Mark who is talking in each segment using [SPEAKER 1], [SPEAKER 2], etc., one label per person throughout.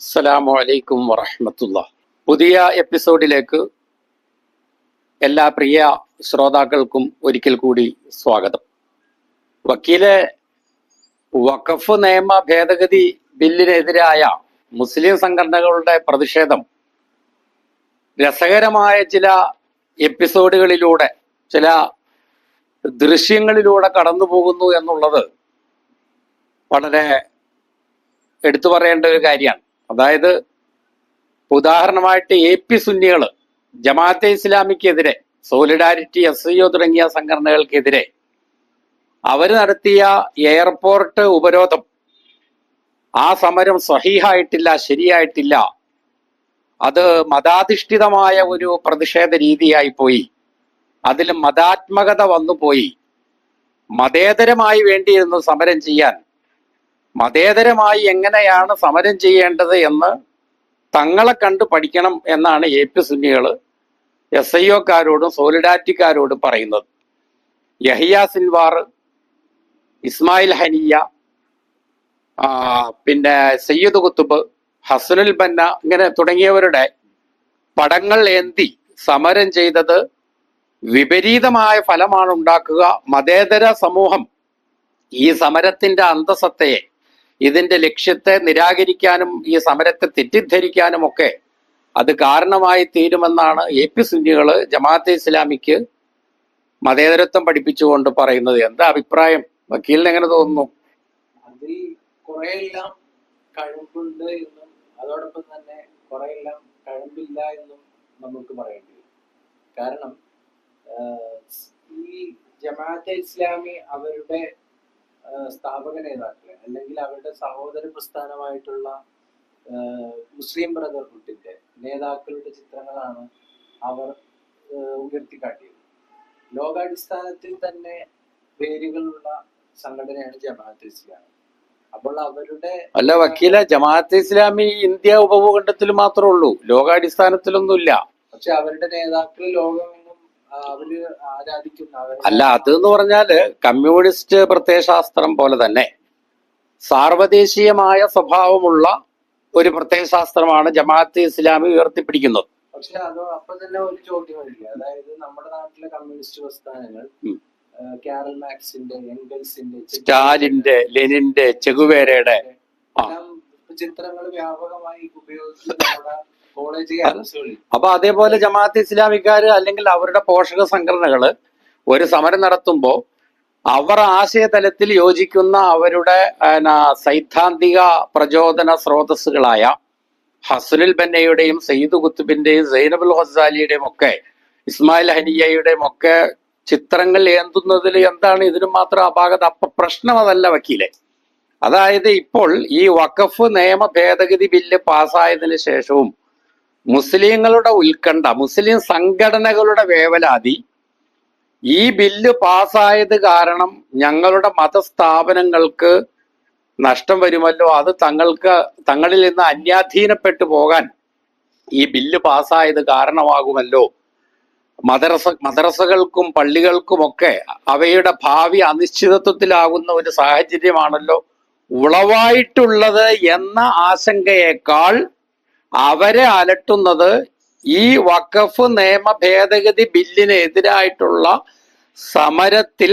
[SPEAKER 1] അസ്സലാമു അലൈക്കും വറഹ്മത്തുള്ളാ. പുതിയ എപ്പിസോഡിലേക്ക് എല്ലാ പ്രിയ ശ്രോതാക്കൾക്കും ഒരിക്കൽ കൂടി സ്വാഗതം. വക്കീലെ, വഖഫ് നിയമ ഭേദഗതി ബില്ലിനെതിരായ മുസ്ലിം സംഘടനകളുടെ പ്രതിഷേധം രസകരമായ ചില എപ്പിസോഡുകളിലൂടെ, ചില ദൃശ്യങ്ങളിലൂടെ കടന്നു പോകുന്നു എന്നുള്ളത് വളരെ എടുത്തു പറയേണ്ട ഒരു കാര്യമാണ്. അതായത് ഉദാഹരണമായിട്ട് AP സുന്നികൾ ജമാഅത്തെ ഇസ്ലാമിക്കെതിരെ, സോളിഡാരിറ്റി, SIO തുടങ്ങിയ സംഘടനകൾക്കെതിരെ അവർ നടത്തിയ എയർപോർട്ട് ഉപരോധം, ആ സമരം സ്വഹീഹായിട്ടില്ല, ശരിയായിട്ടില്ല, അത് മതാധിഷ്ഠിതമായ ഒരു പ്രതിഷേധ രീതിയായി പോയി, അതിൽ മതാത്മകത വന്നുപോയി. മതേതരമായി വേണ്ടിയിരുന്നു സമരം ചെയ്യാൻ. മതേതരമായി എങ്ങനെയാണ് സമരം ചെയ്യേണ്ടത് എന്ന് തങ്ങളെ കണ്ട് പഠിക്കണം എന്നാണ് AP സുന്നികൾ SIOക്കാരോടും സോളിഡാരിറ്റിക്കാരോടും പറയുന്നത്. യഹിയ സിൻവാർ, ഇസ്മായിൽ ഹനിയ, പിന്നെ സയ്യിദ് കുത്തുബ്, ഹസനുൽ ബന്ന, ഇങ്ങനെ തുടങ്ങിയവരുടെ പടങ്ങൾ ഏന്തി സമരം ചെയ്തത് വിപരീതമായ ഫലമാണ് ഉണ്ടാക്കുക. മതേതര സമൂഹം ഈ സമരത്തിന്റെ അന്തസത്തയെ, ഇതിന്റെ ലക്ഷ്യത്തെ നിരാകരിക്കാനും ഈ സമരത്തെ തെറ്റിദ്ധരിക്കാനും ഒക്കെ അത് കാരണമായി തീരുമെന്നാണ് AP സുന്നികൾ ജമാഅത്തെ ഇസ്ലാമിക്ക് മതേതരത്വം പഠിപ്പിച്ചുകൊണ്ട് പറയുന്നത്. എന്താ അഭിപ്രായം? വക്കീലിന് എങ്ങനെ തോന്നുന്നു?
[SPEAKER 2] അതിൽ കുറെയെല്ലാം കഴിവുണ്ട് എന്നും അതോടൊപ്പം തന്നെ കുറെയെല്ലാം കഴിവില്ല എന്നും നമുക്ക് പറയേണ്ടി വരും. കാരണം ഈ ജമാഅത്തെ ഇസ്ലാമി അവരുടെ സ്ഥാപക നേതാക്കളെ, അല്ലെങ്കിൽ അവരുടെ സഹോദര പ്രസ്ഥാനമായിട്ടുള്ള മുസ്ലിം ബ്രദർഹുഡിന്റെ നേതാക്കളുടെ ചിത്രങ്ങളാണ് അവർ ഉയർത്തിക്കാട്ടിയത്. ലോകാടിസ്ഥാനത്തിൽ തന്നെ വേരുകളുള്ള സംഘടനയാണ് ജമാഅത്തെ ഇസ്ലാമി. അപ്പോൾ അവരുടെ
[SPEAKER 1] അല്ല വക്കീല, ജമാഅത്തെ ഇസ്ലാമി ഇന്ത്യ ഉപഭൂഖണ്ഡത്തിൽ മാത്രമേ ഉള്ളൂ, ലോകാടിസ്ഥാനത്തിലൊന്നുമില്ല.
[SPEAKER 2] പക്ഷെ അവരുടെ നേതാക്കൾ ലോകമെങ്ങും അവര് ആരാധിക്കുന്ന,
[SPEAKER 1] അല്ല, അതെന്ന് പറഞ്ഞാല് കമ്മ്യൂണിസ്റ്റ് പ്രത്യയശാസ്ത്രം പോലെ തന്നെ സാർവദേശീയമായ സ്വഭാവമുള്ള ഒരു പ്രത്യയശാസ്ത്രമാണ് ജമാഅത്തെ ഇസ്ലാമി ഉയർത്തിപ്പിടിക്കുന്നത്.
[SPEAKER 2] പക്ഷെ അത് അപ്പൊ തന്നെ ഒരു ചോദ്യം വരില്ല. അതായത് നമ്മുടെ നാട്ടിലെ കമ്മ്യൂണിസ്റ്റ് പ്രസ്ഥാനങ്ങൾ കാരൽ മാർക്സിന്റെ, എംഗൽസിന്റെ,
[SPEAKER 1] സ്റ്റാലിന്റെ, ലെനിന്റെ, ചെഗുവേരയുടെ
[SPEAKER 2] ചിത്രങ്ങൾ വ്യാപകമായി ഉപയോഗിക്കുന്ന കോളേജ് ക്യാമ്പസുകളിൽ.
[SPEAKER 1] അപ്പൊ അതേപോലെ ജമാഅത്തെ ഇസ്ലാമിക്കാര് അല്ലെങ്കിൽ അവരുടെ പോഷക സംഘടനകള് ഒരു സമരം നടത്തുമ്പോ അവർ ആശയതലത്തിൽ യോജിക്കുന്ന അവരുടെ സൈദ്ധാന്തിക പ്രചോദന സ്രോതസ്സുകളായ ഹസനുൽ ബന്നയുടെയും സയ്യിദ് കുത്തുബിന്റെയും സൈനബുൽ ഗസാലിയുടെയും ഒക്കെ ഇസ്മായിൽ ഹനിയയുടെയും ഒക്കെ ചിത്രങ്ങൾ ഏന്തുന്നതിൽ എന്താണ് ഇതിന് മാത്രം അപാകത? അപ്പൊ പ്രശ്നം അതല്ല വക്കീലെ. അതായത് ഇപ്പോൾ ഈ വഖഫ് നിയമ ഭേദഗതി ബില്ല് പാസ്സായതിനു ശേഷവും മുസ്ലിങ്ങളുടെ ഉത്കണ്ഠ, മുസ്ലിം സംഘടനകളുടെ വേവലാതി, ഈ ബില്ല് പാസ്സായത് കാരണം ഞങ്ങളുടെ മതസ്ഥാപനങ്ങൾക്ക് നഷ്ടം വരുമല്ലോ, അത് തങ്ങളിൽ നിന്ന് അന്യാധീനപ്പെട്ടു പോകാൻ ഈ ബില്ല് പാസ്സായത് കാരണമാകുമല്ലോ, മദ്രസകൾക്കും പള്ളികൾക്കുമൊക്കെ അവയുടെ ഭാവി അനിശ്ചിതത്വത്തിലാകുന്ന ഒരു സാഹചര്യമാണല്ലോ ഉളവായിട്ടുള്ളത് എന്ന ആശങ്കയേക്കാൾ അവരെ അലട്ടുന്നത് ഈ വഖഫ് നിയമ ഭേദഗതി ബില്ലിനെതിരായിട്ടുള്ള സമരത്തിൽ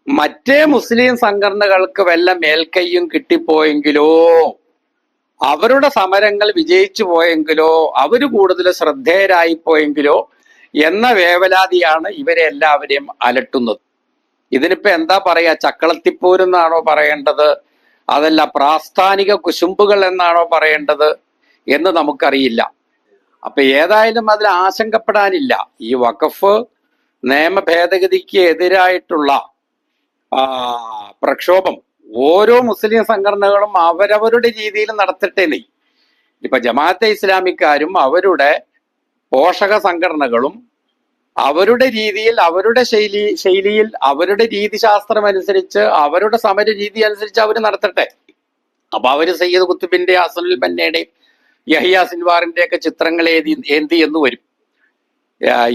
[SPEAKER 1] മറ്റേ മുസ്ലിം സംഘടനകൾക്ക് വല്ല മേൽക്കൈയും കിട്ടിപ്പോയെങ്കിലോ, അവരുടെ സമരങ്ങൾ വിജയിച്ചു പോയെങ്കിലോ, അവര് കൂടുതൽ ശ്രദ്ധേയരായി പോയെങ്കിലോ എന്ന വേവലാതിയാണ് ഇവരെ എല്ലാവരെയും അലട്ടുന്നത്. ഇതിനിപ്പോ എന്താ പറയാ? ചക്കളത്തിപ്പൂരെന്നാണോ പറയേണ്ടത്, അതല്ല പ്രാസ്ഥാനിക കുശുമ്പുകൾ എന്നാണോ പറയേണ്ടത് എന്ന് നമുക്കറിയില്ല. അപ്പൊ ഏതായാലും അതിൽ ആശങ്കപ്പെടാനില്ല. ഈ വഖഫ് നിയമ ഭേദഗതിക്ക് എതിരായിട്ടുള്ള പ്രക്ഷോഭം ഓരോ മുസ്ലിം സംഘടനകളും അവരവരുടെ രീതിയിൽ നടത്തട്ടെ. ഇപ്പൊ ജമാഅത്തെ ഇസ്ലാമിക്കാരും അവരുടെ പോഷക സംഘടനകളും അവരുടെ രീതിയിൽ, അവരുടെ ശൈലിയിൽ, അവരുടെ രീതിശാസ്ത്രം അനുസരിച്ച്, അവരുടെ സമര രീതി അനുസരിച്ച് അവർ നടത്തട്ടെ. അപ്പൊ അവര് സയ്യിദ് കുത്തുബിന്റെ, ഹസനുൽ ബന്നയുടെയും യഹിയ സിൻവാറിന്റെ ഒക്കെ ചിത്രങ്ങൾ ഏന്തി എന്ന് വരും.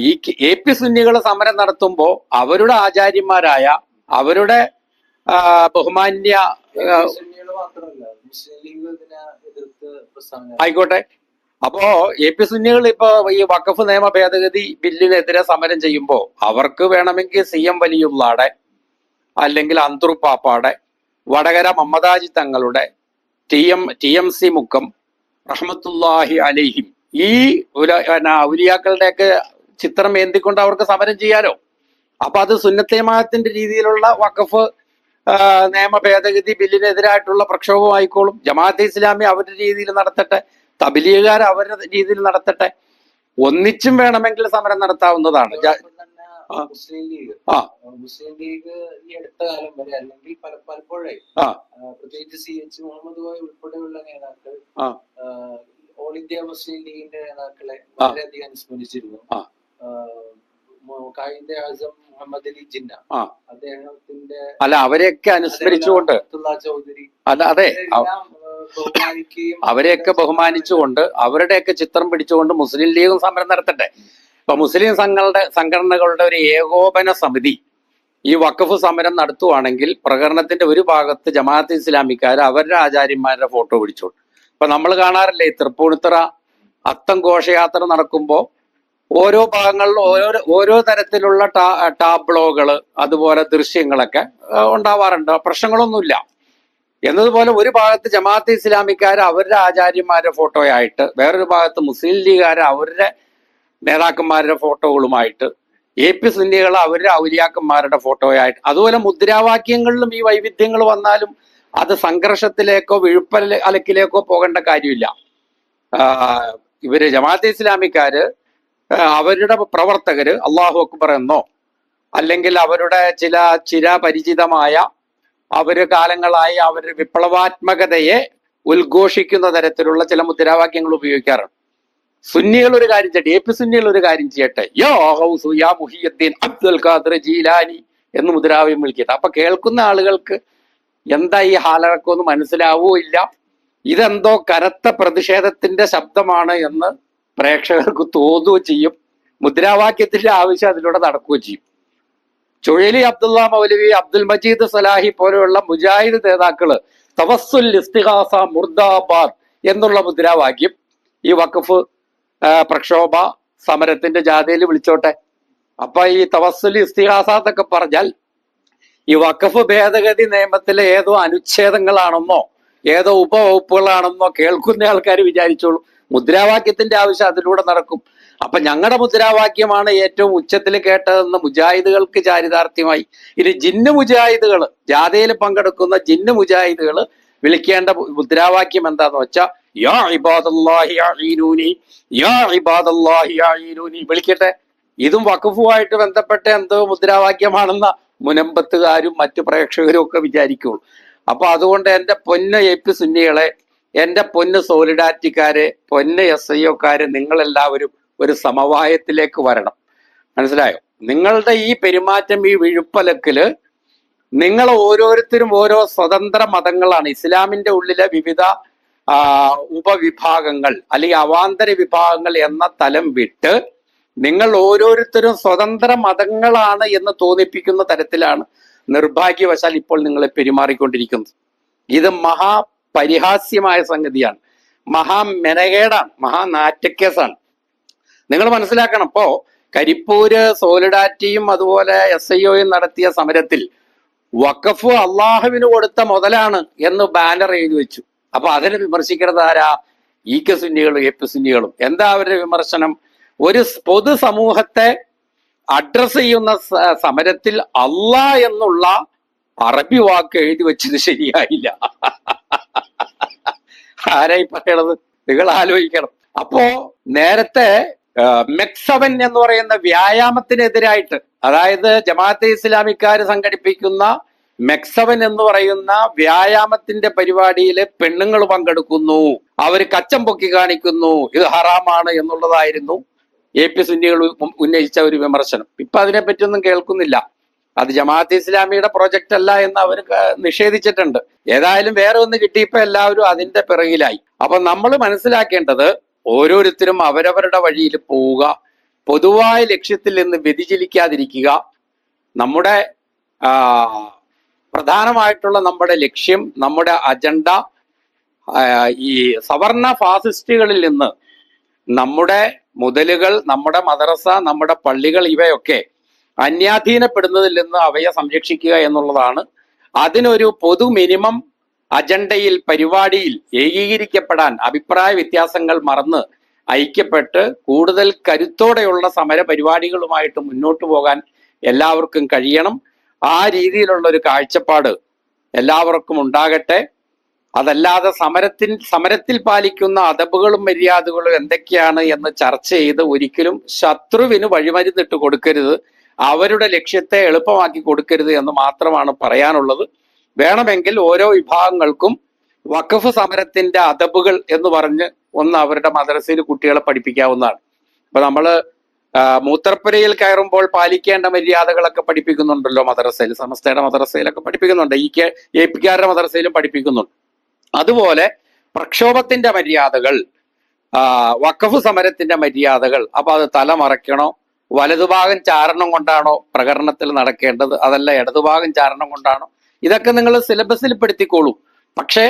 [SPEAKER 1] ഈ AP സുന്നികൾ സമരം നടത്തുമ്പോൾ അവരുടെ ആചാര്യന്മാരായ, അവരുടെ ബഹുമാന്യ
[SPEAKER 2] മുസ്ലിം ലീഗ് ഇതിനെ എതിർത്ത് പ്രസ്താവന
[SPEAKER 1] ആയിക്കോട്ടെ. അപ്പോ AP സുന്നികൾ ഇപ്പൊ ഈ വഖഫ് നിയമ ഭേദഗതി ബില്ലിനെതിരെ സമരം ചെയ്യുമ്പോൾ അവർക്ക് വേണമെങ്കിൽ CM വലിയുള്ളാടെ, അല്ലെങ്കിൽ അന്തൂർപ്പാപ്പാടെ, വടകര മമ്മദാജി തങ്ങളുടെ, TMC മുക്കം റഹ്മത്തുള്ളാഹി അലൈഹിം ഈ ഔലിയാക്കളുടെയൊക്കെ ചിത്രം ഏന്തിക്കൊണ്ട് അവർക്ക് സമരം ചെയ്യാലോ. അപ്പൊ അത് സുന്നത്തെ ജമാഅത്തിന്റെ രീതിയിലുള്ള വഖഫ് നിയമ ഭേദഗതി ബില്ലിനെതിരായിട്ടുള്ള പ്രക്ഷോഭം ആയിക്കോളും. ജമാഅത്തെ ഇസ്ലാമി അവരുടെ രീതിയിൽ നടത്തട്ടെ, തബ്ലീഗുകാർ അവരുടെ രീതിയിൽ നടത്തട്ടെ. ഒന്നിച്ചും വേണമെങ്കിൽ സമരം നടത്താവുന്നതാണ്.
[SPEAKER 2] മുസ്ലിം ലീഗ് മുസ്ലിം ലീഗ് ഈ അടുത്ത കാലം വരെ അല്ലെങ്കിൽ പലപ്പോഴേ പ്രത്യേകിച്ച് CH മുഹമ്മദ് കോയ ഉൾപ്പെടെയുള്ള നേതാക്കൾ ഓൾ ഇന്ത്യ മുസ്ലിം ലീഗിന്റെ നേതാക്കളെ വളരെയധികം അനുസ്മരിച്ചിരുന്നു. ഖായിദെ ആസം മുഹമ്മദ് അലി ജിന്ന അദ്ദേഹത്തിന്റെ
[SPEAKER 1] അവരെയൊക്കെ അനുസ്മരിച്ചുകൊണ്ട്
[SPEAKER 2] ചൗധരി
[SPEAKER 1] അതെ
[SPEAKER 2] ബഹുമാനിക്കുകയും
[SPEAKER 1] അവരെയൊക്കെ ബഹുമാനിച്ചുകൊണ്ട് അവരുടെയൊക്കെ ചിത്രം പിടിച്ചുകൊണ്ട് മുസ്ലിം ലീഗും സമരം നടത്തട്ടെ. ഇപ്പൊ മുസ്ലിം സംഘടനകളുടെ ഒരു ഏകോപന സമിതി ഈ വഖഫ് സമരം നടത്തുവാണെങ്കിൽ പ്രകടനത്തിന്റെ ഒരു ഭാഗത്ത് ജമാഅത്തെ ഇസ്ലാമിക്കാർ അവരുടെ ആചാര്യന്മാരുടെ ഫോട്ടോ പിടിച്ചോളൂ. ഇപ്പൊ നമ്മൾ കാണാറില്ലേ, തൃപ്പൂണിത്തറ അത്തം ഘോഷയാത്ര നടക്കുമ്പോൾ ഓരോ ഭാഗങ്ങളിലും ഓരോ തരത്തിലുള്ള ടാബ്ലോകള് അതുപോലെ ദൃശ്യങ്ങളൊക്കെ ഉണ്ടാവാറുണ്ട്. പ്രശ്നങ്ങളൊന്നുമില്ല. എന്നതുപോലെ ഒരു ഭാഗത്ത് ജമാഅത്തെ ഇസ്ലാമിക്കാർ അവരുടെ ആചാര്യന്മാരുടെ ഫോട്ടോയായിട്ട്, വേറൊരു ഭാഗത്ത് മുസ്ലിം ലീഗുകാർ അവരുടെ നേതാക്കന്മാരുടെ ഫോട്ടോകളുമായിട്ട്, AP സുന്നികൾ അവരുടെ ഔലിയാക്കന്മാരുടെ ഫോട്ടോയായിട്ട്, അതുപോലെ മുദ്രാവാക്യങ്ങളിലും ഈ വൈവിധ്യങ്ങൾ വന്നാലും അത് സംഘർഷത്തിലേക്കോ അലക്കിലേക്കോ പോകേണ്ട കാര്യമില്ല. ഇവര് ജമാഅത്തെ ഇസ്ലാമിക്കാര് അവരുടെ പ്രവർത്തകര് അല്ലാഹു അക്ബർ എന്നോ അല്ലെങ്കിൽ അവരുടെ ചിരപരിചിതമായ അവര് കാലങ്ങളായി അവരുടെ വിപ്ലവാത്മകതയെ ഉദ്ഘോഷിക്കുന്ന തരത്തിലുള്ള ചില മുദ്രാവാക്യങ്ങൾ ഉപയോഗിക്കാറുണ്ട്. സുന്നികൾ ഒരു കാര്യം ചെയ്യട്ടെ, AP സുന്നികൾ ഒരു കാര്യം ചെയ്യട്ടെ, യാ ഗൗസു യാ മുഹിയുദ്ദീൻ അബ്ദുൽ ഖാദിർ ജീലാനി എന്ന് മുദ്രാവാക്യം വിളിക്കട്ടെ. അപ്പൊ കേൾക്കുന്ന ആളുകൾക്ക് എന്താ ഈ ഹാലറക്കൊന്നും മനസ്സിലാവോ ഇല്ല. ഇതെന്തോ കനത്ത പ്രതിഷേധത്തിന്റെ ശബ്ദമാണ് എന്ന് പ്രേക്ഷകർക്ക് തോന്നുകയും ചെയ്യും. മുദ്രാവാക്യത്തിന്റെ ആവശ്യം അതിലൂടെ നടക്കുകയും ചെയ്യും. ചുഴലി അബ്ദുള്ള മൗലവി, അബ്ദുൽ മജീദ് സലാഹി പോലെയുള്ള മുജാഹിദ് നേതാക്കള് തവസ്സുൽ ഇസ്തിഗാസ മുർദാബാദ് എന്നുള്ള മുദ്രാവാക്യം ഈ വഖഫ് പ്രക്ഷോഭ സമരത്തിന്റെ ജാഥയിൽ വിളിച്ചോട്ടെ. അപ്പൊ ഈ തവസ്സുൽ ഇസ്തിഗാസ എന്നൊക്കെ പറഞ്ഞാൽ ഈ വഖഫ് ഭേദഗതി നിയമത്തിലെ ഏതോ അനുച്ഛേദങ്ങളാണെന്നോ ഏതോ ഉപവകുപ്പുകളാണെന്നോ കേൾക്കുന്ന ആൾക്കാർ വിചാരിച്ചോളൂ. മുദ്രാവാക്യത്തിന്റെ ആവശ്യം അതിലൂടെ നടക്കും. അപ്പൊ ഞങ്ങളുടെ മുദ്രാവാക്യമാണ് ഏറ്റവും ഉച്ചത്തിൽ കേട്ടതെന്ന് മുജാഹിദുകൾക്ക് ചാരിതാർത്ഥ്യമായി. ഇനി ജിന്ന് മുജാഹിദുകൾ, ജാഥയിൽ പങ്കെടുക്കുന്ന ജിന്ന് മുജാഹിദുകൾ വിളിക്കേണ്ട മുദ്രാവാക്യം എന്താന്ന് വെച്ചാൽ യാ ഇബാദല്ലാഹി അഈനൂനി, യാ ഇബാദല്ലാഹി അഈനൂനി വിളിക്കട്ടെ. ഇതും വഖഫുമായിട്ട് ബന്ധപ്പെട്ട എന്തോ മുദ്രാവാക്യമാണെന്ന മുനമ്പത്തുകാരും മറ്റു പ്രേക്ഷകരും ഒക്കെ വിചാരിക്കുള്ളൂ. അപ്പൊ അതുകൊണ്ട് എൻ്റെ പൊന്ന് AP സുന്നികളെ, എൻ്റെ പൊന്ന് സോളിഡാരിറ്റിക്കാരെ, പൊന്ന് SIOക്കാരെ, നിങ്ങളെല്ലാവരും ഒരു സമവായത്തിലേക്ക് വരണം. മനസ്സിലായോ? നിങ്ങളുടെ ഈ പെരുമാറ്റം, ഈ വിഴുപ്പലക്കല്, നിങ്ങൾ ഓരോരുത്തരും ഓരോ സ്വതന്ത്ര മതങ്ങളാണ്. ഇസ്ലാമിന്റെ ഉള്ളിലെ വിവിധ ഉപവിഭാഗങ്ങൾ അല്ലെങ്കിൽ അവാന്തര വിഭാഗങ്ങൾ എന്ന തലം വിട്ട് നിങ്ങൾ ഓരോരുത്തരും സ്വതന്ത്ര മതങ്ങളാണ് എന്ന് തോന്നിപ്പിക്കുന്ന തരത്തിലാണ് നിർഭാഗ്യവശാൽ ഇപ്പോൾ നിങ്ങൾ പെരുമാറിക്കൊണ്ടിരിക്കുന്നത്. ഇത് മഹാപരിഹാസ്യമായ സംഗതിയാണ്, മഹാമെനകേടാണ്, മഹാനാറ്റക്കേസാണ്. നിങ്ങൾ മനസ്സിലാക്കണം. ഇപ്പോ കരിപ്പൂര് സോളിഡാരിറ്റിയും അതുപോലെ SIOയും നടത്തിയ സമരത്തിൽ വഖഫ് അള്ളാഹുവിന് കൊടുത്ത മുതലാണ് എന്ന് ബാനർ എഴുതി വെച്ചു. അപ്പൊ അതിനെ വിമർശിക്കുന്നത് ആരാ? EK സുന്നികളും AP സുന്നികളും. എന്താ അവരുടെ വിമർശനം? ഒരു പൊതുസമൂഹത്തെ അഡ്രസ് ചെയ്യുന്ന സമരത്തിൽ അള്ളാ എന്നുള്ള അറബി വാക്ക് എഴുതി വെച്ചത് ശരിയായില്ല. ആരായി പറയണത്? നിങ്ങൾ ആലോചിക്കണം. അപ്പോ നേരത്തെ മെക്സവൻ എന്ന് പറയുന്ന വ്യായാമത്തിനെതിരായിട്ട്, അതായത് ജമാഅത്തെ ഇസ്ലാമിക്കാർ സംഘടിപ്പിക്കുന്ന മെക്സവൻ എന്ന് പറയുന്ന വ്യായാമത്തിന്റെ പരിപാടിയിൽ പെണ്ണുങ്ങൾ പങ്കെടുക്കുന്നു, അവർ കച്ചം പൊക്കി കാണിക്കുന്നു, ഇത് ഹറാമാണ് എന്നുള്ളതായിരുന്നു AP സുന്നികൾ ഉന്നയിച്ച ഒരു വിമർശനം. ഇപ്പൊ അതിനെപ്പറ്റിയൊന്നും കേൾക്കുന്നില്ല. അത് ജമാഅത്തെ ഇസ്ലാമിയുടെ പ്രോജക്റ്റ് അല്ല എന്ന് അവർ നിഷേധിച്ചിട്ടുണ്ട്. ഏതായാലും വേറെ ഒന്ന് കിട്ടിയപ്പോ എല്ലാവരും അതിന്റെ പിറകിലായി. അപ്പൊ നമ്മൾ മനസ്സിലാക്കേണ്ടത്, ഓരോരുത്തരും അവരവരുടെ വഴിയിൽ പോവുക, പൊതുവായ ലക്ഷ്യത്തിൽ നിന്ന് വ്യതിചലിക്കാതിരിക്കുക. നമ്മുടെ പ്രധാനമായിട്ടുള്ള നമ്മുടെ ലക്ഷ്യം, നമ്മുടെ അജണ്ട ഈ സവർണ ഫാസിസ്റ്റുകളിൽ നിന്ന് നമ്മുടെ മുതലുകൾ, നമ്മുടെ മദ്രസ, നമ്മുടെ പള്ളികൾ ഇവയൊക്കെ അന്യാധീനപ്പെടുന്നതിൽ നിന്ന് അവയെ സംരക്ഷിക്കുക എന്നുള്ളതാണ്. അതിനൊരു പൊതു മിനിമം അജണ്ടയിൽ, പരിപാടിയിൽ ഏകീകരിക്കപ്പെടാൻ, അഭിപ്രായ വ്യത്യാസങ്ങൾ മറന്ന് ഐക്യപ്പെട്ട് കൂടുതൽ കരുത്തോടെയുള്ള സമര പരിപാടികളുമായിട്ട് മുന്നോട്ട് പോകാൻ എല്ലാവർക്കും കഴിയണം. ആ രീതിയിലുള്ള ഒരു കാഴ്ചപ്പാട് എല്ലാവർക്കും ഉണ്ടാകട്ടെ. അതല്ലാതെ സമരത്തിൽ പാലിക്കുന്ന അദബുകളും മര്യാദകളും എന്തൊക്കെയാണ് എന്ന് ചർച്ച ചെയ്ത് ഒരിക്കലും ശത്രുവിന് വഴിമരുന്നിട്ട് കൊടുക്കരുത്, അവരുടെ ലക്ഷ്യത്തെ എളുപ്പമാക്കി കൊടുക്കരുത് എന്ന് മാത്രമാണ് പറയാനുള്ളത്. വേണമെങ്കിൽ ഓരോ വിഭാഗങ്ങൾക്കും വഖഫ് സമരത്തിന്റെ അദബുകൾ എന്ന് പറഞ്ഞ് ഒന്ന് അവരുടെ മദ്രസയിൽ കുട്ടികളെ പഠിപ്പിക്കാവുന്നതാണ്. ഇപ്പൊ നമ്മള് മൂത്രപ്പുരയിൽ കയറുമ്പോൾ പാലിക്കേണ്ട മര്യാദകളൊക്കെ പഠിപ്പിക്കുന്നുണ്ടല്ലോ മദ്രസയിൽ, സമസ്തയുടെ മദ്രസയിലൊക്കെ പഠിപ്പിക്കുന്നുണ്ട്, എപിക്കാരുടെ മദ്രസയിലും പഠിപ്പിക്കുന്നുണ്ട്. അതുപോലെ പ്രക്ഷോഭത്തിന്റെ മര്യാദകൾ, വഖഫ് സമരത്തിന്റെ മര്യാദകൾ, അപ്പൊ അത് തല മറയ്ക്കണോ, വലതുഭാഗം ചാരണം കൊണ്ടാണോ പ്രകടനത്തിൽ നടക്കേണ്ടത്, അതല്ല ഇടതുഭാഗം ചാരണം കൊണ്ടാണോ, ഇതൊക്കെ നിങ്ങൾ സിലബസിൽ പെടുത്തിക്കോളൂ. പക്ഷേ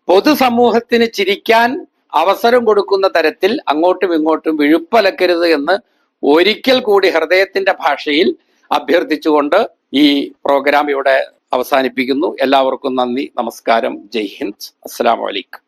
[SPEAKER 1] പൊതുസമൂഹത്തിന് ചിരിക്കാൻ അവസരം കൊടുക്കുന്ന തരത്തിൽ അങ്ങോട്ടും ഇങ്ങോട്ടും വിഴുപ്പലക്കരുത് എന്ന് ഒരിക്കൽ കൂടി ഹൃദയത്തിന്റെ ഭാഷയിൽ അഭ്യർത്ഥിച്ചുകൊണ്ട് ഈ പ്രോഗ്രാം ഇവിടെ അവസാനിപ്പിക്കുന്നു. എല്ലാവർക്കും നന്ദി, നമസ്കാരം, ജയ് ഹിന്ദ്, അസ്സലാമു അലൈക്കും.